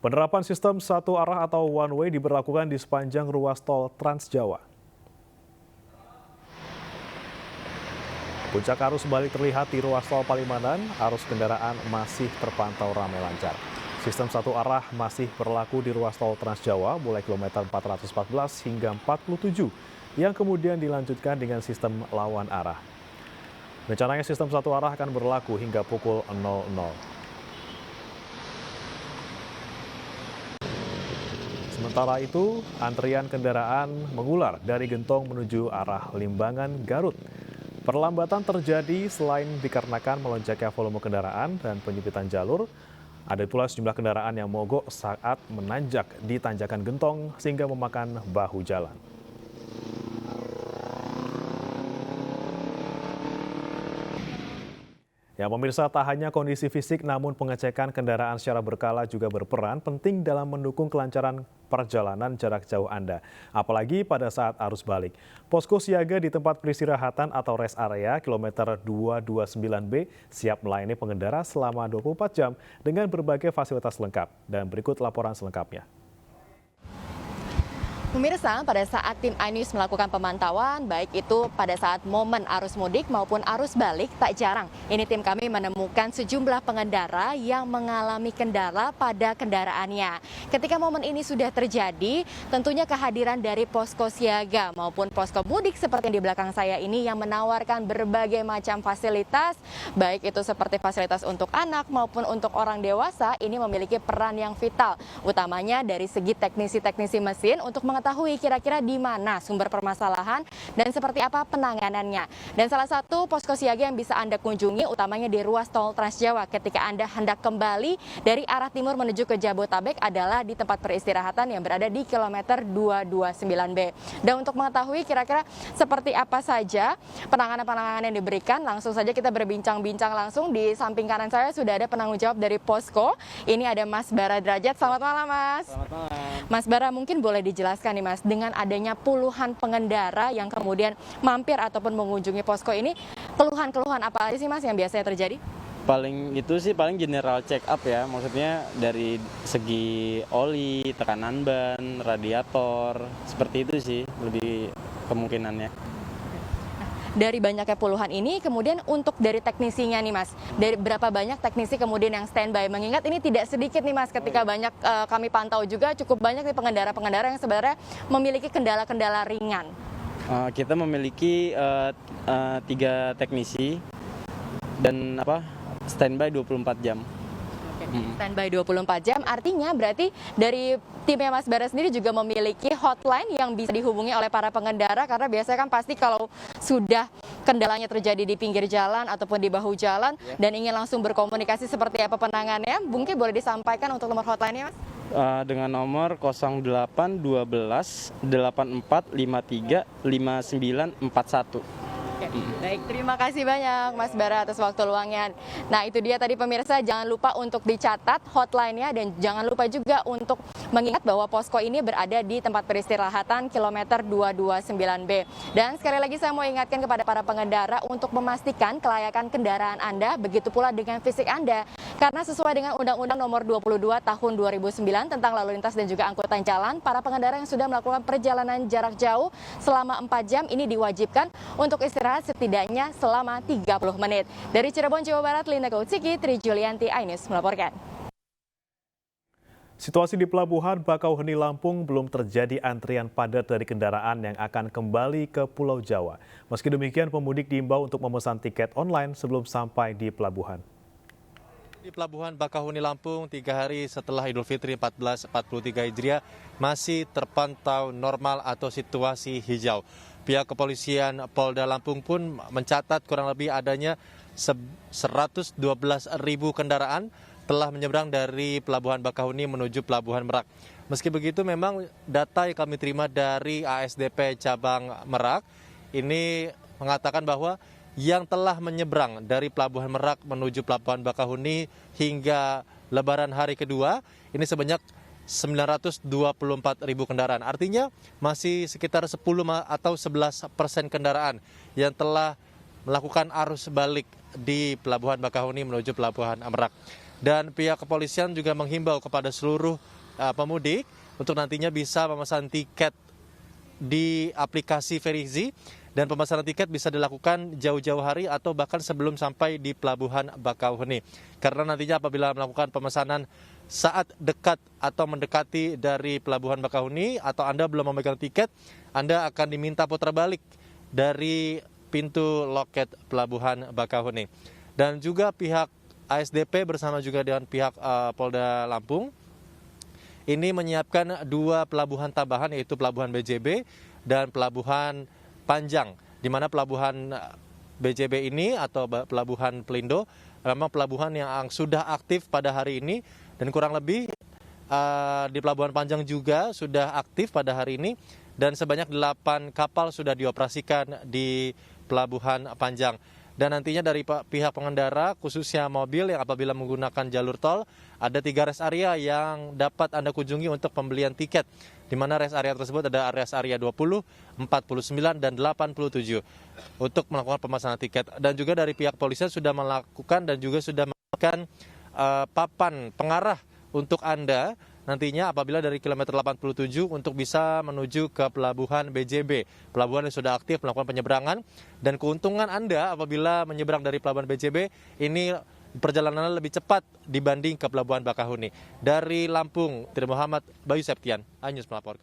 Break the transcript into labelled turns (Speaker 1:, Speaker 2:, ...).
Speaker 1: Penerapan sistem satu arah atau one way diberlakukan di sepanjang ruas tol Trans Jawa. Puncak arus balik terlihat di ruas tol Palimanan, arus kendaraan masih terpantau ramai lancar. Sistem satu arah masih berlaku di ruas tol Trans Jawa mulai kilometer 414 hingga 47, yang kemudian dilanjutkan dengan sistem lawan arah. Rencananya sistem satu arah akan berlaku hingga pukul 00. Sementara itu, antrian kendaraan mengular dari Gentong menuju arah Limbangan, Garut. Perlambatan terjadi selain dikarenakan melonjaknya volume kendaraan dan penyempitan jalur, ada pula sejumlah kendaraan yang mogok saat menanjak di tanjakan Gentong sehingga memakan bahu jalan. Ya, pemirsa, tak hanya kondisi fisik namun pengecekan kendaraan secara berkala juga berperan penting dalam mendukung kelancaran perjalanan jarak jauh Anda, apalagi pada saat arus balik. Posko siaga di tempat peristirahatan atau rest area kilometer 229B siap melayani pengendara selama 24 jam dengan berbagai fasilitas lengkap. Dan berikut laporan selengkapnya.
Speaker 2: Pemirsa, pada saat tim iNews melakukan pemantauan, baik itu pada saat momen arus mudik maupun arus balik, tak jarang ini tim kami menemukan sejumlah pengendara yang mengalami kendala pada kendaraannya. Ketika momen ini sudah terjadi, tentunya kehadiran dari posko siaga maupun posko mudik seperti yang di belakang saya ini yang menawarkan berbagai macam fasilitas, baik itu seperti fasilitas untuk anak maupun untuk orang dewasa, ini memiliki peran yang vital, utamanya dari segi teknisi-teknisi mesin untuk mengetahui kira-kira di mana sumber permasalahan dan seperti apa penanganannya. Dan salah satu posko siaga yang bisa Anda kunjungi utamanya di ruas tol Trans Jawa ketika Anda hendak kembali dari arah timur menuju ke Jabotabek adalah di tempat peristirahatan yang berada di kilometer 229B. Dan untuk mengetahui kira-kira seperti apa saja penanganan-penanganan yang diberikan, langsung saja kita berbincang-bincang langsung. Di samping kanan saya sudah ada penanggung jawab dari posko. Ini ada Mas Bara Derajat. Selamat malam, Mas.
Speaker 3: Selamat malam.
Speaker 2: Mas Bara, mungkin boleh dijelaskan nih Mas, dengan adanya puluhan pengendara yang kemudian mampir ataupun mengunjungi posko ini, keluhan-keluhan apa aja sih Mas yang biasanya terjadi?
Speaker 3: Paling general check up ya, maksudnya dari segi oli, tekanan ban, radiator, seperti itu sih lebih kemungkinannya.
Speaker 2: Dari banyaknya puluhan ini, kemudian untuk dari teknisinya nih Mas, dari berapa banyak teknisi kemudian yang standby? Mengingat ini tidak sedikit nih Mas, ketika banyak kami pantau juga cukup banyak nih pengendara-pengendara yang sebenarnya memiliki kendala-kendala ringan.
Speaker 3: Kita memiliki 3 teknisi dan standby 24 jam.
Speaker 2: Standby 24 jam, artinya berarti dari timnya Mas Bara sendiri juga memiliki hotline yang bisa dihubungi oleh para pengendara, karena biasanya kan pasti kalau sudah kendalanya terjadi di pinggir jalan ataupun di bahu jalan dan ingin langsung berkomunikasi seperti apa penanganannya, mungkin boleh disampaikan untuk nomor hotline-nya Mas?
Speaker 3: Dengan nomor 0812 84 53 5941.
Speaker 2: Baik, terima kasih banyak Mas Bara atas waktu luangnya. Nah, itu dia tadi pemirsa, jangan lupa untuk dicatat hotline-nya dan jangan lupa juga untuk mengingat bahwa posko ini berada di tempat peristirahatan kilometer 229B. Dan sekali lagi saya mau ingatkan kepada para pengendara untuk memastikan kelayakan kendaraan Anda, begitu pula dengan fisik Anda. Karena sesuai dengan Undang-Undang Nomor 22 Tahun 2009 tentang Lalu Lintas dan juga Angkutan Jalan, para pengendara yang sudah melakukan perjalanan jarak jauh selama 4 jam ini diwajibkan untuk istirahat setidaknya selama 30 menit. Dari Cirebon, Jawa Barat, Linda Kautsiki, Tri Julianti, iNews melaporkan.
Speaker 1: Situasi di Pelabuhan Bakauheni, Lampung belum terjadi antrian padat dari kendaraan yang akan kembali ke Pulau Jawa. Meski demikian, pemudik diimbau untuk memesan tiket online sebelum sampai di pelabuhan.
Speaker 4: Di Pelabuhan Bakauheni, Lampung, 3 hari setelah Idul Fitri 1443 Hijriah masih terpantau normal atau situasi hijau. Pihak kepolisian Polda Lampung pun mencatat kurang lebih adanya 112.000 kendaraan telah menyeberang dari Pelabuhan Bakauheni menuju Pelabuhan Merak. Meski begitu, memang data yang kami terima dari ASDP Cabang Merak ini mengatakan bahwa yang telah menyeberang dari Pelabuhan Merak menuju Pelabuhan Bakauheni hingga Lebaran hari kedua ini sebanyak 924.000 kendaraan. Artinya masih sekitar 10 atau 11% kendaraan yang telah melakukan arus balik di Pelabuhan Bakauheni menuju Pelabuhan Merak. Dan pihak kepolisian juga menghimbau kepada seluruh pemudik untuk nantinya bisa memesan tiket di aplikasi Verizi, dan pemesanan tiket bisa dilakukan jauh-jauh hari atau bahkan sebelum sampai di Pelabuhan Bakauheni. Karena nantinya apabila melakukan pemesanan saat dekat atau mendekati dari Pelabuhan Bakauheni atau Anda belum memegang tiket, Anda akan diminta putar balik dari pintu loket Pelabuhan Bakauheni. Dan juga pihak ASDP bersama juga dengan pihak Polda Lampung ini menyiapkan 2 pelabuhan tambahan, yaitu Pelabuhan BJB dan Pelabuhan Panjang, di mana pelabuhan BJB ini atau Pelabuhan Pelindo memang pelabuhan yang sudah aktif pada hari ini, dan kurang lebih di Pelabuhan Panjang juga sudah aktif pada hari ini, dan sebanyak 8 kapal sudah dioperasikan di Pelabuhan Panjang. Dan nantinya dari pihak pengendara, khususnya mobil yang apabila menggunakan jalur tol, ada 3 rest area yang dapat Anda kunjungi untuk pembelian tiket, di mana rest area tersebut ada rest area 20, 49, dan 87 untuk melakukan pemesanan tiket. Dan juga dari pihak polisian sudah melakukan dan juga sudah melakukan papan pengarah untuk Anda nantinya apabila dari kilometer 87 untuk bisa menuju ke Pelabuhan BJB. Pelabuhan yang sudah aktif melakukan penyeberangan, dan keuntungan Anda apabila menyeberang dari Pelabuhan BJB ini perjalanannya lebih cepat dibanding ke Pelabuhan Bakauheni. Dari Lampung, Tri Muhammad, Bayu Septian, iNews melaporkan.